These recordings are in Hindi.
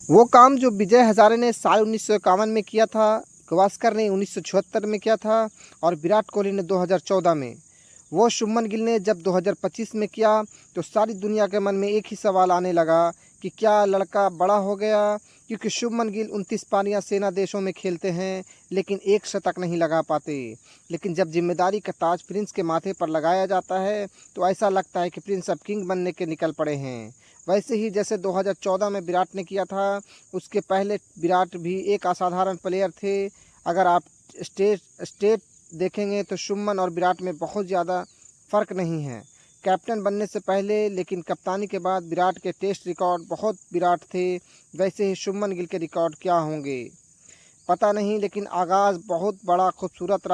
वो काम जो विजय हज़ारे ने साल 1951 में किया था, गावस्कर ने 1976 में किया था और विराट कोहली ने 2014 में, वो शुभमन गिल ने जब 2025 में किया तो सारी दुनिया के मन में एक ही सवाल आने लगा कि क्या लड़का बड़ा हो गया। क्योंकि शुभमन गिल 29 पारियां सेना देशों में खेलते हैं लेकिन एक शतक नहीं लगा पाते। लेकिन जब जिम्मेदारी का ताज प्रिंस के माथे पर लगाया जाता है तो ऐसा लगता है कि प्रिंस अब किंग बनने के निकल पड़े हैं। वैसे ही जैसे 2014 में विराट ने किया था, उसके पहले विराट भी एक असाधारण प्लेयर थे। अगर आप स्टेट देखेंगे तो शुभमन और विराट में बहुत ज़्यादा फ़र्क नहीं है कैप्टन बनने से पहले, लेकिन कप्तानी के बाद विराट के टेस्ट रिकॉर्ड बहुत विराट थे। वैसे ही शुभमन गिल के रिकॉर्ड क्या होंगे पता नहीं, लेकिन आगाज़ बहुत बड़ा खूबसूरत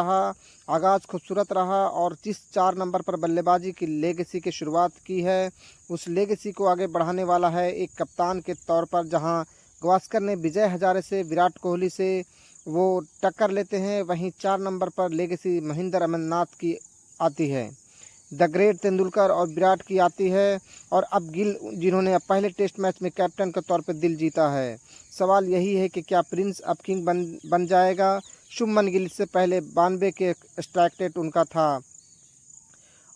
रहा और जिस 4 नंबर पर बल्लेबाजी की लेगेसी की शुरुआत की है, उस लेगेसी को आगे बढ़ाने वाला है एक कप्तान के तौर पर। जहां गावस्कर ने विजय हजारे से, विराट कोहली से वो टक्कर लेते हैं, वहीं 4 नंबर पर लेगेसी महेंद्र अमरनाथ की आती है, द ग्रेट तेंदुलकर और विराट की आती है। और अब गिल, जिन्होंने अब पहले टेस्ट मैच में कैप्टन के तौर पर दिल जीता है। सवाल यही है कि क्या प्रिंस अब किंग बन जाएगा। शुभमन गिल से पहले 92 के स्ट्राइक रेट उनका था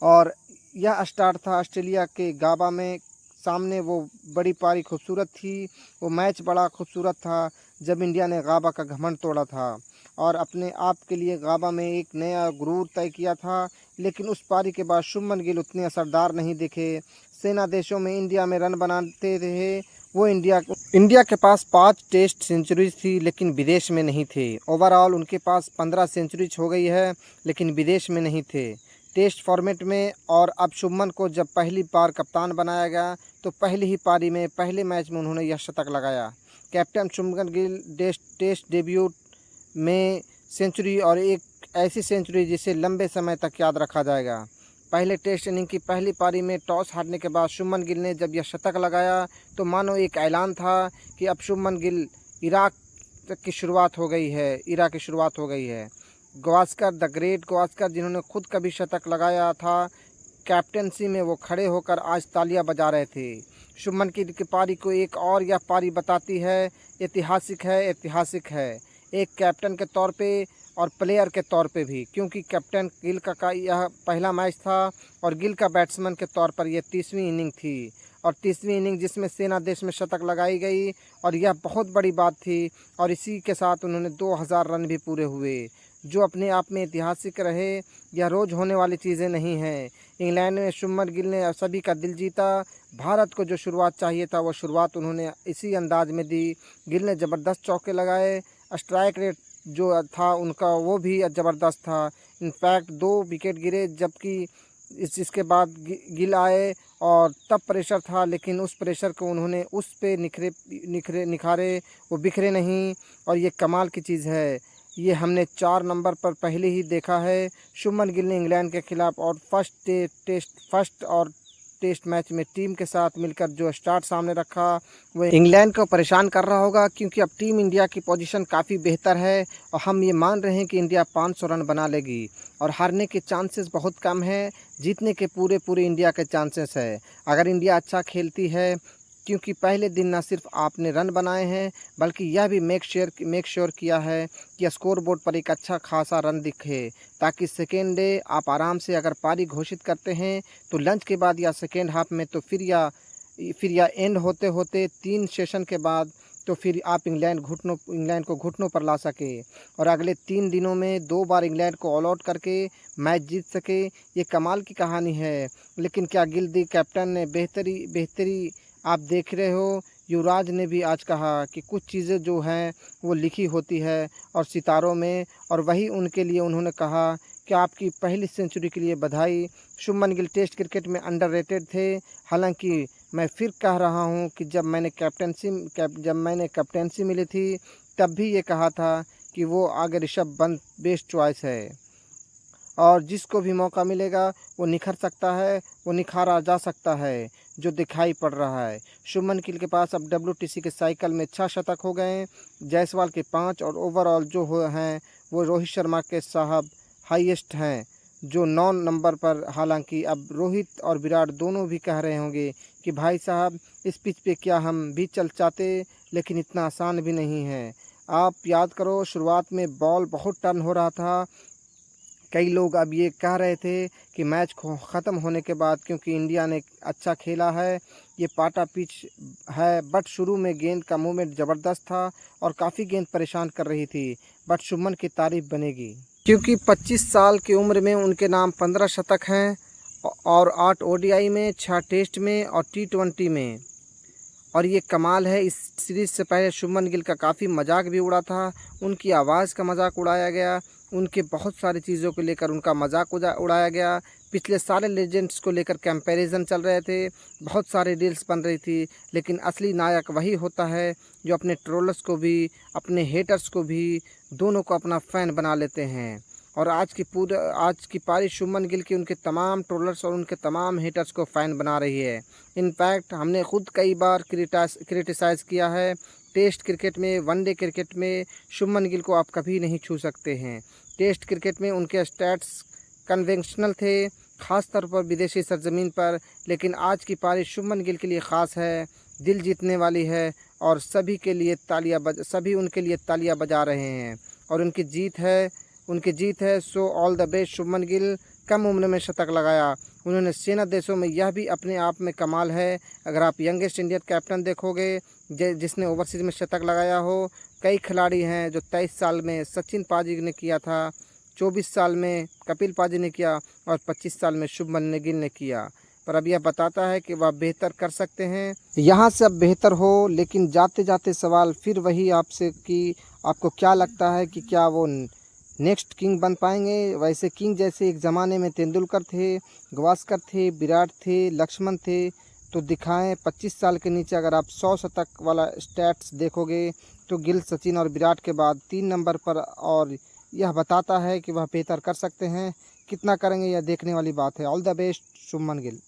और यह स्टार्ट था ऑस्ट्रेलिया के गाबा में। सामने वो बड़ी पारी खूबसूरत थी, वो मैच बड़ा खूबसूरत था जब इंडिया ने गाबा का घमंड तोड़ा था और अपने आप के लिए गाबा में एक नया गुरूर तय किया था। लेकिन उस पारी के बाद शुभमन गिल उतने असरदार नहीं दिखे। सेना देशों में इंडिया में रन बनाते रहे वो। इंडिया के पास 5 टेस्ट सेंचुरीज थी लेकिन विदेश में नहीं थे। ओवरऑल उनके पास 15 सेंचुरीज हो गई है लेकिन विदेश में नहीं थे, टेस्ट फॉर्मेट में। और अब शुभमन को जब पहली बार कप्तान बनाया गया तो पहली ही पारी में, पहले मैच में उन्होंने यह शतक लगाया। Captain Shubman Gill test debut में सेंचुरी, और एक ऐसी सेंचुरी जिसे लंबे समय तक याद रखा जाएगा। पहले टेस्ट इनिंग की पहली पारी में टॉस हारने के बाद शुभमन गिल ने जब यह शतक लगाया तो मानो एक ऐलान था कि अब शुभमन गिल इरा की शुरुआत हो गई है। गावस्कर, द ग्रेट गावस्कर, जिन्होंने खुद कभी शतक लगाया था कैप्टनसी में, वो खड़े होकर आज तालियां बजा रहे थे। शुभमन गिल की पारी को एक और यह पारी बताती है, ऐतिहासिक है एक कैप्टन के तौर पे और प्लेयर के तौर पे भी। क्योंकि कैप्टन गिल का यह पहला मैच था और गिल का बैट्समैन के तौर पर यह 30वीं इनिंग थी और 30वीं इनिंग जिसमें सेना देश में शतक लगाई गई और यह बहुत बड़ी बात थी। और इसी के साथ उन्होंने 2000 रन भी पूरे हुए, जो अपने आप में ऐतिहासिक रहे। यह रोज़ होने वाली चीज़ें नहीं हैं। इंग्लैंड में शुभमन गिल ने सभी का दिल जीता। भारत को जो शुरुआत चाहिए था वो शुरुआत उन्होंने इसी अंदाज में दी। गिल ने ज़बरदस्त चौके लगाए, स्ट्राइक रेट जो था उनका वो भी ज़बरदस्त था। इनफैक्ट 2 विकेट गिरे, जबकि इसके बाद गिल आए और तब प्रेशर था, लेकिन उस प्रेशर को उन्होंने उस पे निखारे, वो बिखरे नहीं। और ये कमाल की चीज़ है, ये हमने 4 नंबर पर पहले ही देखा है। शुभमन गिल ने इंग्लैंड के खिलाफ और फर्स्ट और टेस्ट मैच में टीम के साथ मिलकर जो स्टार्ट सामने रखा वो इंग्लैंड को परेशान कर रहा होगा। क्योंकि अब टीम इंडिया की पोजीशन काफ़ी बेहतर है और हम ये मान रहे हैं कि इंडिया 500 रन बना लेगी और हारने के चांसेस बहुत कम है, जीतने के पूरे इंडिया के चांसेस है अगर इंडिया अच्छा खेलती है। क्योंकि पहले दिन न सिर्फ आपने रन बनाए हैं बल्कि यह भी मेक श्योर किया है कि स्कोर बोर्ड पर एक अच्छा खासा रन दिखे, ताकि सेकेंड डे आप आराम से अगर पारी घोषित करते हैं तो लंच के बाद या सेकेंड हाफ में तो फिर या एंड होते होते 3 सेशन के बाद तो फिर आप इंग्लैंड को घुटनों पर ला सके और अगले 3 दिनों में 2 बार इंग्लैंड को ऑल आउट करके मैच जीत सके। ये कमाल की कहानी है। लेकिन क्या गिल दी कैप्टन ने बेहतरी आप देख रहे हो। युवराज ने भी आज कहा कि कुछ चीज़ें जो हैं वो लिखी होती है और सितारों में, और वही उनके लिए उन्होंने कहा कि आपकी पहली सेंचुरी के लिए बधाई। शुभमन गिल टेस्ट क्रिकेट में अंडररेटेड थे। हालांकि मैं फिर कह रहा हूं कि जब मैंने कैप्टेंसी मिली थी तब भी ये कहा था कि वो आगे ऋषभ पंत बेस्ट चॉइस है और जिसको भी मौका मिलेगा वो निखर सकता है, वो निखारा जा सकता है, जो दिखाई पड़ रहा है। शुभमन गिल के पास अब WTC के साइकिल में 6 शतक हो गए, जायसवाल के 5 और ओवरऑल जो हैं वो रोहित शर्मा के साहब हाईएस्ट हैं जो 9 नंबर पर। हालांकि अब रोहित और विराट दोनों भी कह रहे होंगे कि भाई साहब इस पिच पे क्या हम भी चल चाहते, लेकिन इतना आसान भी नहीं है। आप याद करो, शुरुआत में बॉल बहुत टर्न हो रहा था। कई लोग अब ये कह रहे थे कि मैच ख़त्म होने के बाद, क्योंकि इंडिया ने अच्छा खेला है, ये पाटा पिच है, बट शुरू में गेंद का मूवमेंट ज़बरदस्त था और काफ़ी गेंद परेशान कर रही थी, बट शुभमन की तारीफ बनेगी क्योंकि 25 साल की उम्र में उनके नाम 15 शतक हैं और 8 ओडीआई में, 6 टेस्ट में और T20 में। और ये कमाल है, इस सीरीज़ से पहले शुभमन गिल का काफ़ी मजाक भी उड़ा था, उनकी आवाज़ का मजाक उड़ाया गया, उनके बहुत सारी चीज़ों को लेकर उनका मजाक उड़ाया गया। पिछले सारे लेजेंड्स को लेकर कंपैरिजन चल रहे थे, बहुत सारे रील्स बन रही थी, लेकिन असली नायक वही होता है जो अपने ट्रोलर्स को भी, अपने हेटर्स को भी, दोनों को अपना फ़ैन बना लेते हैं। और आज की पारी शुभमन गिल की उनके तमाम ट्रोलर्स और उनके तमाम हेटर्स को फ़ैन बना रही है। इनफैक्ट हमने खुद कई बार क्रिटिसाइज़ किया है, टेस्ट क्रिकेट में, वनडे क्रिकेट में शुभमन गिल को आप कभी नहीं छू सकते हैं। टेस्ट क्रिकेट में उनके स्टैट्स कन्वेंशनल थे, ख़ास तौर पर विदेशी सरजमीन पर, लेकिन आज की पारी शुभमन गिल के लिए ख़ास है, दिल जीतने वाली है और सभी उनके लिए तालियां बजा रहे हैं और उनकी जीत है। So all the best Shubman Gill. कम उम्र में शतक लगाया उन्होंने, सेना देशों में, यह भी अपने आप में कमाल है। अगर आप यंगेस्ट इंडियन कैप्टन देखोगे जिसने ओवरसीज़ में शतक लगाया हो, कई खिलाड़ी हैं जो 23 साल में सचिन पाजी ने किया था, 24 साल में कपिल पाजी ने किया और 25 साल में शुभमन गिल ने किया। पर अब यह बताता है कि वह बेहतर कर सकते हैं, यहाँ से अब बेहतर हो। लेकिन जाते जाते सवाल फिर वही आपसे कि आपको क्या लगता है कि क्या वो नेक्स्ट किंग बन पाएंगे? वैसे किंग जैसे एक ज़माने में तेंदुलकर थे, गावस्कर थे, विराट थे, लक्ष्मण थे, तो दिखाएं। 25 साल के नीचे अगर आप 100 शतक वाला स्टैट्स देखोगे तो गिल, सचिन और विराट के बाद 3 नंबर पर, और यह बताता है कि वह बेहतर कर सकते हैं। कितना करेंगे यह देखने वाली बात है। All the best Shubman Gill.